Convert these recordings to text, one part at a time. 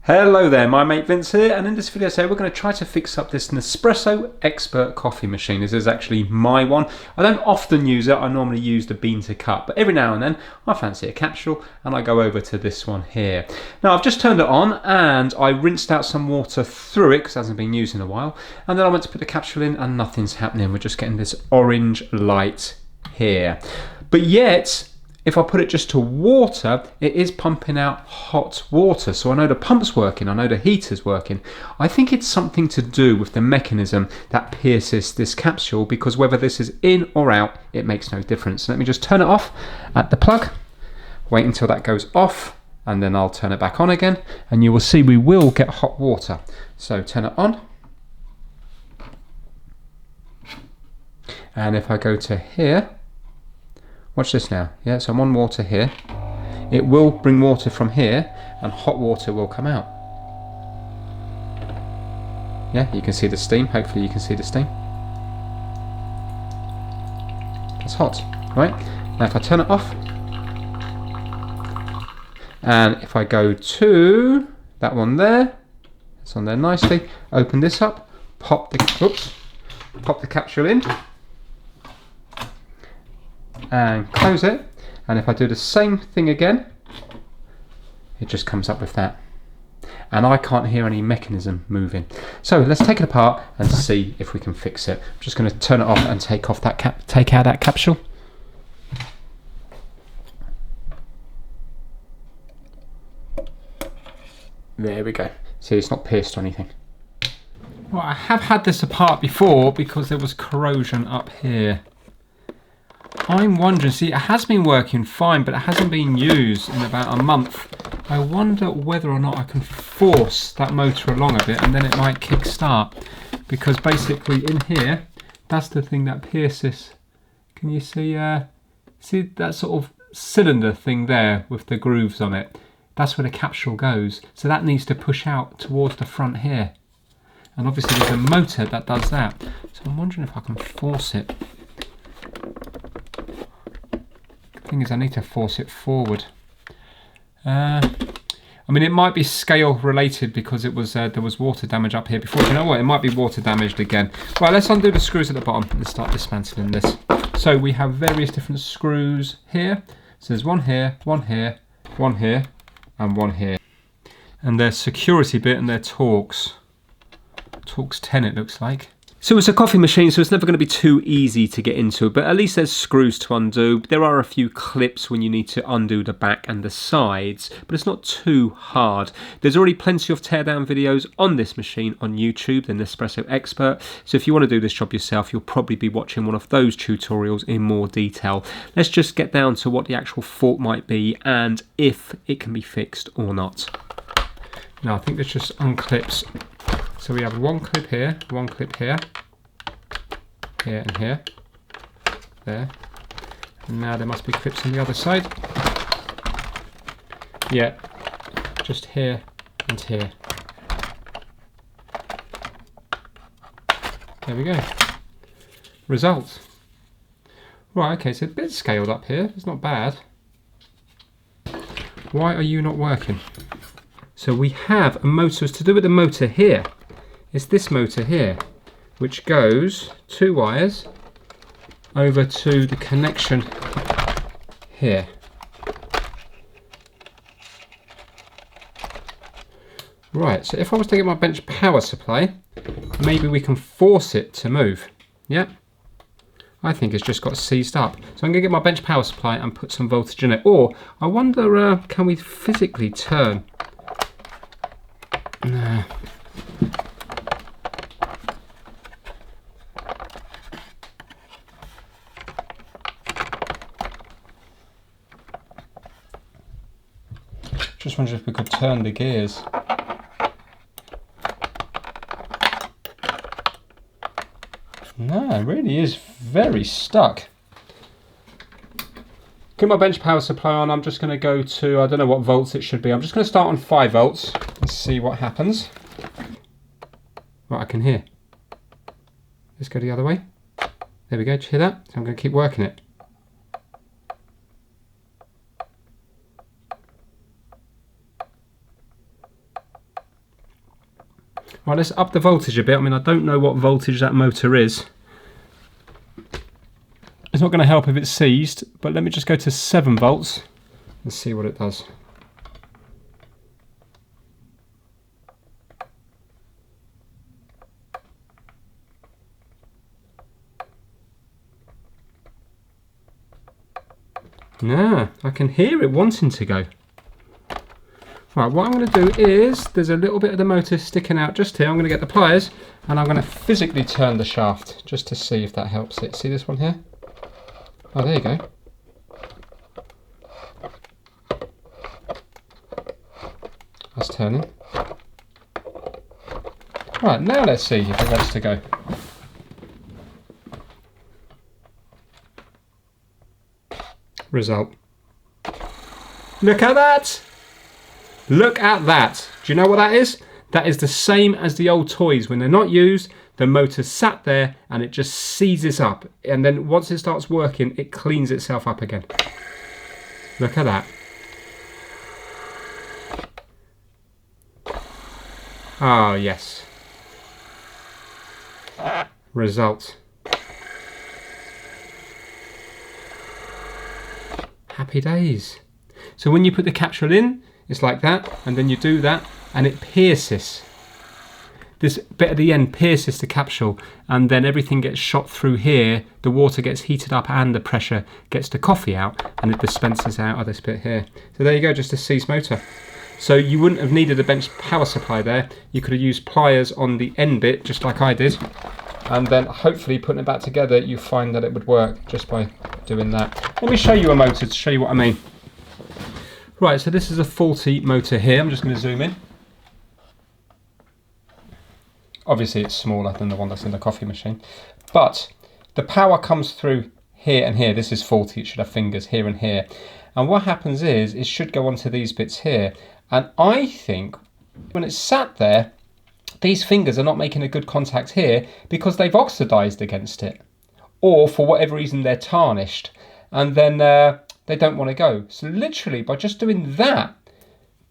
Hello there, my mate Vince here, and in this video today we're going to try to fix up this Nespresso Expert Coffee Machine. This is actually my one. I don't often use it, I normally use the bean to cup, but every now and then I fancy a capsule and I go over to this one here. Now I've just turned it on and I rinsed out some water through it because it hasn't been used in a while, and then I went to put the capsule in and nothing's happening. We're just getting this orange light here. But yet, if I put it just to water, it is pumping out hot water. So I know the pump's working, I know the heater's working. I think it's something to do with the mechanism that pierces this capsule, because whether this is in or out, it makes no difference. Let me just turn it off at the plug, wait until that goes off, and then I'll turn it back on again, and you will see we will get hot water. So turn it on. And if I go to here, watch this now. Yeah, so I'm on water here. It will bring water from here and hot water will come out. Yeah, you can see the steam. Hopefully you can see the steam. It's hot, right? Now if I turn it off, and if I go to that one there, it's on there nicely, open this up, pop the capsule in, and close it, and if I do the same thing again, it just comes up with that, and I can't hear any mechanism moving. So let's take it apart and see if we can fix it. I'm just going to turn it off and take out that capsule. There we go. See, it's not pierced or anything. Well, I have had this apart before because there was corrosion up here. I'm wondering, see, it has been working fine, but it hasn't been used in about a month. I wonder whether or not I can force that motor along a bit and then it might kick start. Because basically in here, that's the thing that pierces. Can you see that sort of cylinder thing there with the grooves on it? That's where the capsule goes. So that needs to push out towards the front here. And obviously there's a motor that does that. So I'm wondering if I can force it. Thing is, I need to force it forward. I mean, it might be scale related because it was there was water damage up here before. You know what? It might be water damaged again. Right, let's undo the screws at the bottom and start dismantling this. So we have various different screws here. So there's one here, one here, one here, and one here. And their security bit and their Torx. Torx 10 it looks like. So it's a coffee machine, so it's never going to be too easy to get into it, but at least there's screws to undo. There are a few clips when you need to undo the back and the sides, but it's not too hard. There's already plenty of teardown videos on this machine on YouTube, the Nespresso Expert, so if you want to do this job yourself, you'll probably be watching one of those tutorials in more detail. Let's just get down to what the actual fault might be and if it can be fixed or not. Now I think this just unclips. So we have one clip here, here and here, there. And now there must be clips on the other side. Yeah, just here and here. There we go. Result. Right, okay, so it's a bit scaled up here, it's not bad. Why are you not working? So we have a motor, it's to do with the motor here. It's this motor here, which goes 2 wires over to the connection here. Right, so if I was to get my bench power supply, maybe we can force it to move. Yeah, I think it's just got seized up. So I'm going to get my bench power supply and put some voltage in it. Or I wonder, can we physically turn? Nah. Just wondering if we could turn the gears. No, it really is very stuck. Get my bench power supply on. I'm just going to go to, I don't know what volts it should be. I'm just going to start on 5 volts and see what happens. Right, I can hear. Let's go the other way. There we go, did you hear that? So I'm going to keep working it. Right, let's up the voltage a bit. I mean, I don't know what voltage that motor is. It's not going to help if it's seized, but let me just go to 7 volts and see what it does. Nah, I can hear it wanting to go. Right, what I'm going to do is, there's a little bit of the motor sticking out just here. I'm going to get the pliers and I'm going to physically turn the shaft just to see if that helps it. See this one here? Oh, there you go. That's turning. Right, now let's see if it wants to go. Result. Look at that! Look at that! Do you know what that is? That is the same as the old toys. When they're not used, the motor sat there and it just seizes up. And then once it starts working, it cleans itself up again. Look at that. Ah, yes. Result. Happy days. So when you put the capsule in, it's like that, and then you do that, and it pierces. This bit at the end pierces the capsule, and then everything gets shot through here, the water gets heated up and the pressure gets the coffee out, and it dispenses out of this bit here. So there you go, just a seized motor. So you wouldn't have needed a bench power supply there. You could have used pliers on the end bit, just like I did, and then hopefully putting it back together, you find that it would work just by doing that. Let me show you a motor to show you what I mean. Right, so this is a faulty motor here. I'm just going to zoom in. Obviously it's smaller than the one that's in the coffee machine, but the power comes through here and here. This is faulty, it should have fingers here and here. And what happens is, it should go onto these bits here. And I think when it's sat there, these fingers are not making a good contact here because they've oxidized against it. Or for whatever reason, they're tarnished. And then they don't want to go. So literally, by just doing that,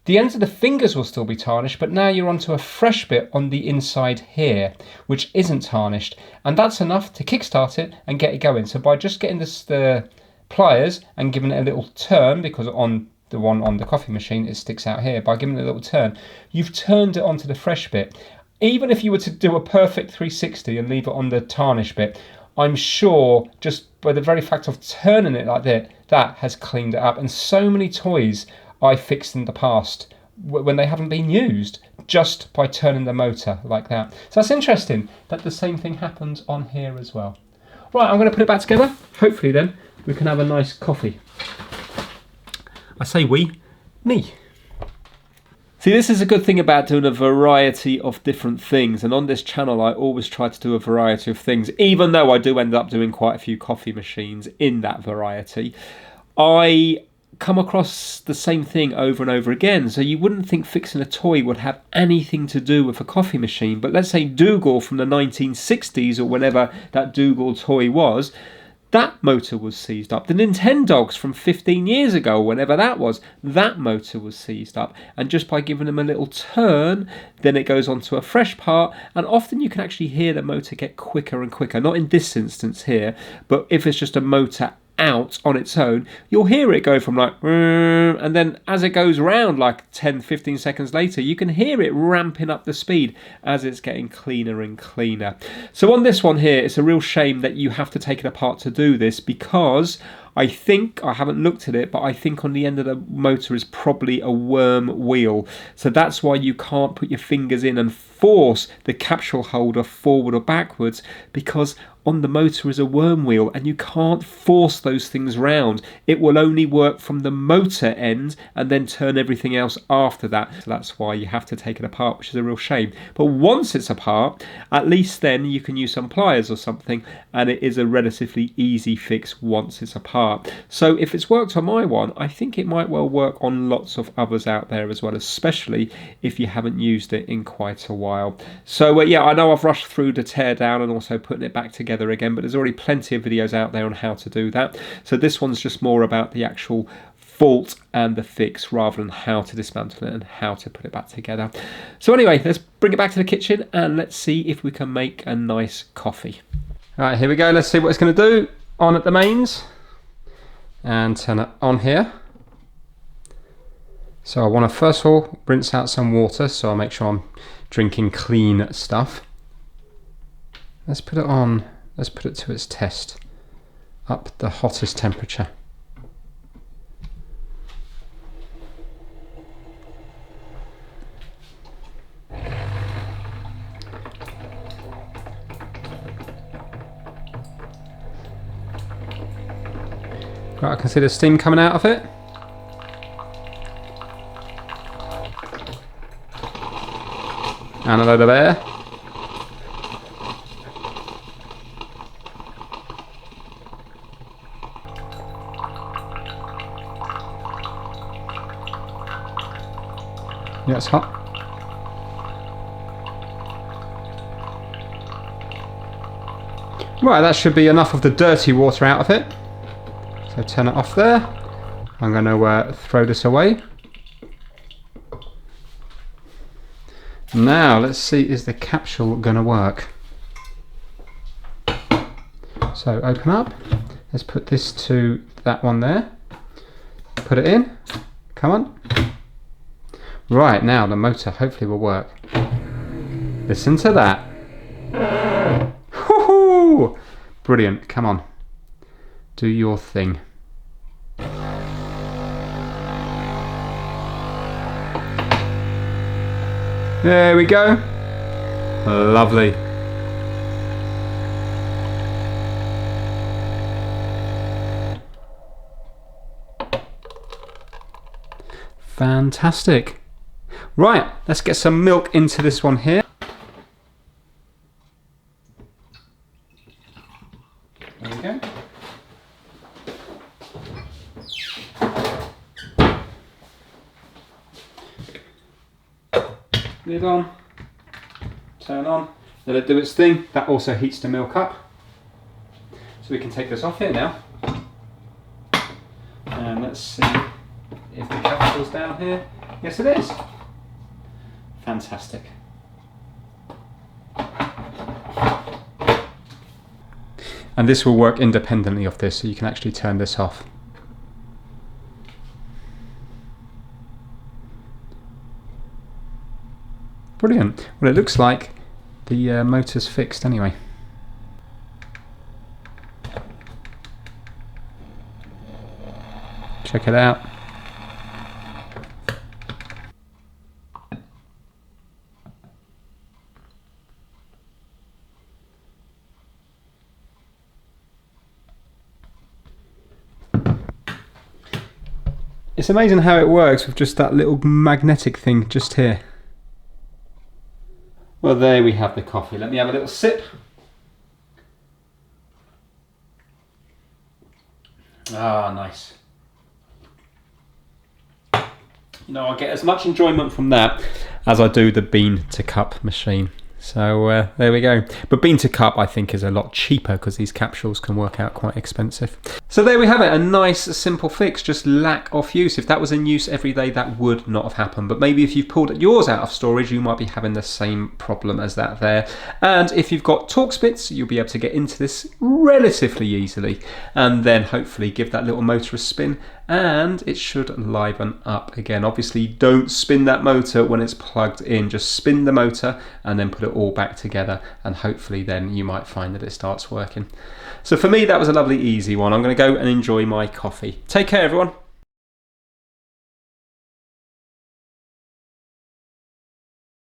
the ends of the fingers will still be tarnished, but now you're onto a fresh bit on the inside here, which isn't tarnished. And that's enough to kickstart it and get it going. So by just getting the pliers and giving it a little turn, because on the one on the coffee machine, it sticks out here, by giving it a little turn, you've turned it onto the fresh bit. Even if you were to do a perfect 360 and leave it on the tarnished bit, I'm sure just by the very fact of turning it like that, that has cleaned it up. And so many toys I fixed in the past when they haven't been used, just by turning the motor like that. So that's interesting that the same thing happens on here as well. Right, I'm going to put it back together. Hopefully then we can have a nice coffee. I say we, me. See, this is a good thing about doing a variety of different things, and on this channel I always try to do a variety of things, even though I do end up doing quite a few coffee machines in that variety. I come across the same thing over and over again, so you wouldn't think fixing a toy would have anything to do with a coffee machine, but let's say Dougal from the 1960s or whenever that Dougal toy was, that motor was seized up. The Nintendogs from 15 years ago, whenever that was, that motor was seized up. And just by giving them a little turn, then it goes onto a fresh part. And often you can actually hear the motor get quicker and quicker. Not in this instance here, but if it's just a motor out on its own, you'll hear it go from like, and then as it goes round like 10-15 seconds later, you can hear it ramping up the speed as it's getting cleaner and cleaner. So on this one here, it's a real shame that you have to take it apart to do this, because I think, I haven't looked at it, but I think on the end of the motor is probably a worm wheel. So that's why you can't put your fingers in and force the capsule holder forward or backwards, because on the motor is a worm wheel and you can't force those things round. It will only work from the motor end and then turn everything else after that. So that's why you have to take it apart, which is a real shame. But once it's apart, at least then you can use some pliers or something, and it is a relatively easy fix once it's apart. So if it's worked on my one, I think it might well work on lots of others out there as well, especially if you haven't used it in quite a while. So yeah, I know I've rushed through the tear down and also putting it back together again, but there's already plenty of videos out there on how to do that. So this one's just more about the actual fault and the fix rather than how to dismantle it and how to put it back together. So anyway, let's bring it back to the kitchen and let's see if we can make a nice coffee. All right, here we go. Let's see what it's going to do. On at the mains and turn it on here. So I want to first of all rinse out some water so I'll make sure I'm drinking clean stuff. Let's put it on, let's put it to its test, up the hottest temperature. Right, I can see the steam coming out of it. And a load of air. Yeah, it's hot. Right, that should be enough of the dirty water out of it. So turn it off there. I'm going to throw this away. Now let's see, is the capsule going to work? So open up. Let's put this to that one there. Put it in. Come on. Right, now the motor hopefully will work. Listen to that. Woohoo! Brilliant, come on. Do your thing. There we go. Lovely. Fantastic. Right, let's get some milk into this one here. There we go. Lid on, turn on, let it do its thing. That also heats the milk up. So we can take this off here now. And let's see if the capsule's down here. Yes, it is. Fantastic. And this will work independently of this, so you can actually turn this off. Brilliant. Well, it looks like the motor's fixed anyway. Check it out. It's amazing how it works with just that little magnetic thing just here. Well, there we have the coffee. Let me have a little sip. Ah, nice. You know, I get as much enjoyment from that as I do the bean to cup machine. So there we go. But bean to cup I think is a lot cheaper because these capsules can work out quite expensive. So there we have it, a nice simple fix, just lack of use. If that was in use every day, that would not have happened. But maybe if you've pulled yours out of storage, you might be having the same problem as that there. And if you've got Torx bits, you'll be able to get into this relatively easily. And then hopefully give that little motor a spin and it should liven up again. Obviously don't spin that motor when it's plugged in, just spin the motor and then put it all back together and hopefully then you might find that it starts working. So for me that was a lovely easy one. I'm going to go and enjoy my coffee. Take care everyone.